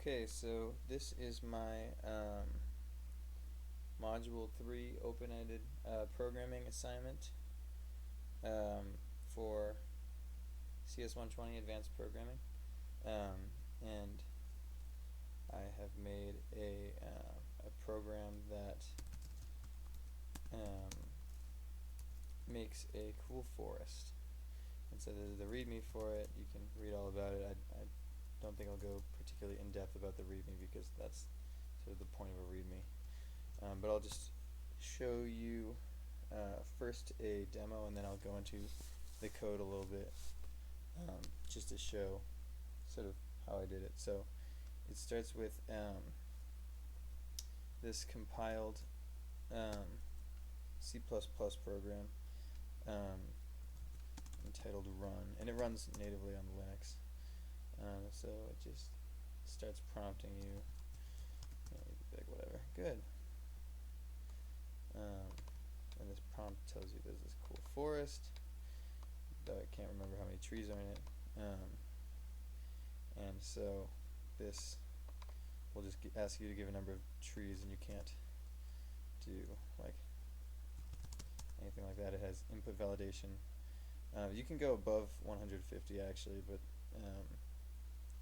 Okay, so this is my Module 3 open-ended programming assignment for CS120 Advanced Programming. And I have made a program that makes a cool forest. And so there's the README for it. You can read all about it. I don't think I'll go particularly in depth about the README because that's sort of the point of a README. But I'll just show you first a demo, and then I'll go into the code a little bit just to show sort of how I did it. So it starts with this compiled C++ program entitled Run, and it runs natively on Linux. So it just starts prompting you, like whatever, good. And this prompt tells you there's this cool forest, though I can't remember how many trees are in it. And so this will just ask you to give a number of trees, and you can't do like anything like that. It has input validation. You can go above 150 actually, but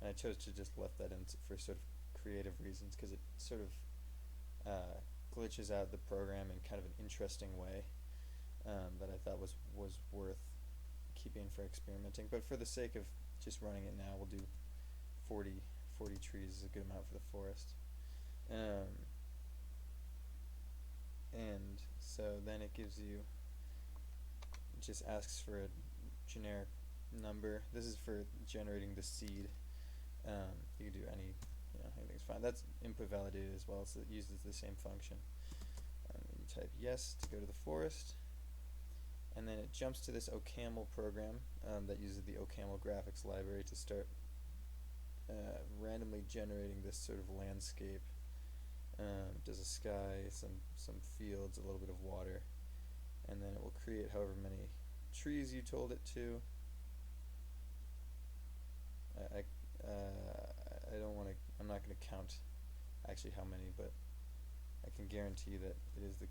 and I chose to just left that in for sort of creative reasons because it sort of glitches out the program in kind of an interesting way that I thought was worth keeping for experimenting. But for the sake of just running it now, we'll do 40 trees is a good amount for the forest. And so then it gives you, it just asks for a generic number. This is for generating the seed. You can do anything's fine. That's input validated as well, so it uses the same function. You type yes to go to the forest, and then it jumps to this OCaml program that uses the OCaml graphics library to start randomly generating this sort of landscape. Does a sky, some fields, a little bit of water, and then it will create however many trees you told it to. I'm not going to count actually how many, but I can guarantee that it is the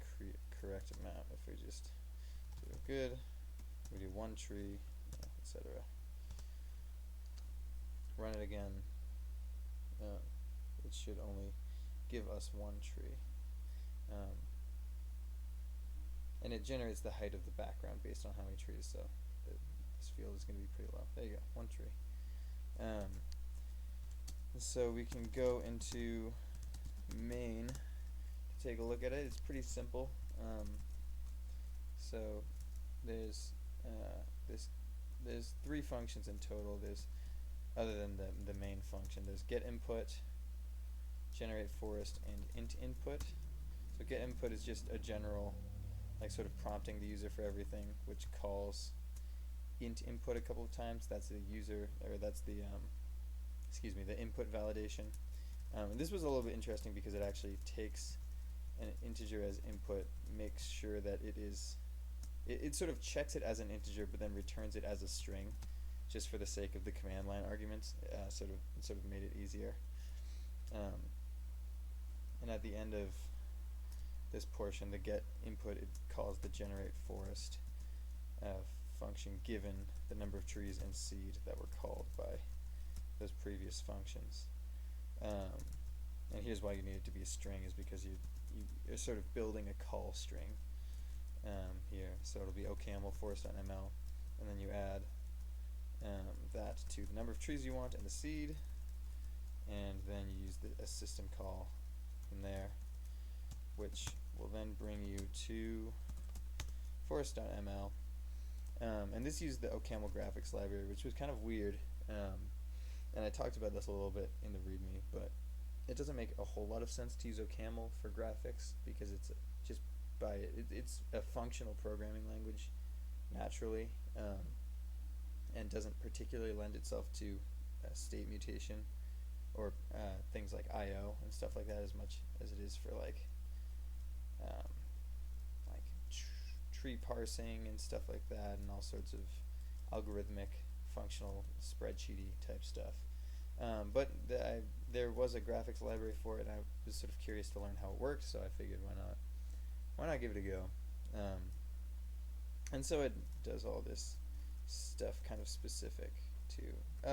correct amount if we just do good. We do one tree, etc. Run it again. It should only give us one tree. And it generates the height of the background based on how many trees, so this field is going to be pretty low. There you go, one tree. So we can go into main to take a look at it. It's pretty simple. So there's three functions in total. There's, other than the main function, there's get input, generate forest, and int input. So get input is just a general, like, sort of prompting the user for everything, which calls int input a couple of times. That's the user, or that's the the input validation. And this was a little bit interesting because it actually takes an integer as input, makes sure that it sort of checks it as an integer, but then returns it as a string, just for the sake of the command line arguments. Sort of made it easier. And at the end of this portion, the get input, it calls the generate forest function given the number of trees and seed that were called by those previous functions. And here's why you need it to be a string, is because you're sort of building a call string here. So it'll be OCaml forest.ml, and then you add that to the number of trees you want and the seed, and then you use a system call from there, which will then bring you to forest.ml. And this used the OCaml graphics library, which was kind of weird. And I talked about this a little bit in the README, but it doesn't make a whole lot of sense to use OCaml for graphics because it's just it's a functional programming language naturally, and doesn't particularly lend itself to state mutation or things like I/O and stuff like that as much as it is for like tree parsing and stuff like that, and all sorts of algorithmic functional spreadsheety type stuff. But there was a graphics library for it, and I was sort of curious to learn how it worked, so I figured why not give it a go. And so it does all this stuff kind of specific to,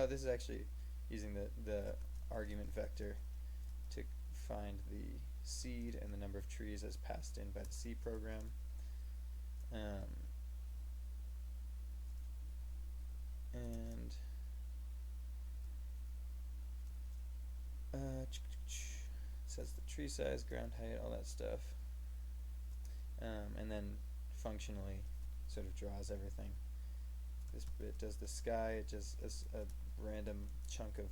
this is actually using the argument vector to find the seed and the number of trees as passed in by the C program. And it says the tree size, ground height, all that stuff. And then functionally sort of draws everything. This bit does the sky. It just is a random chunk of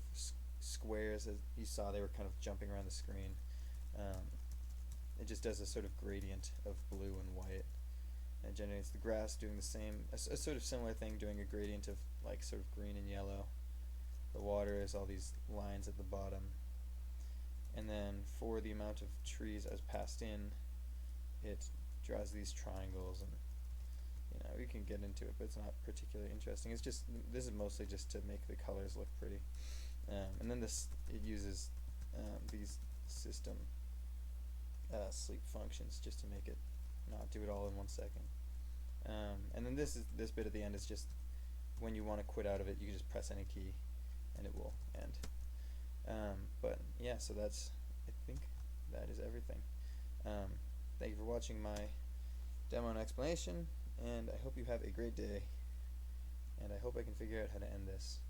squares. As you saw, they were kind of jumping around the screen. It just does a sort of gradient of blue and white. And it generates the grass doing the same, a sort of similar thing, doing a gradient of like sort of green and yellow. The water is all these lines at the bottom. And then for the amount of trees as passed in, it draws these triangles, and we can get into it, but it's not particularly interesting. It's just, this is mostly just to make the colors look pretty. And then it uses these system sleep functions just to make it not do it all in 1 second. And then this bit at the end is just when you want to quit out of it, you can just press any key and it will end. But yeah, so I think that is everything. Thank you for watching my demo and explanation, and I hope you have a great day, and I hope I can figure out how to end this.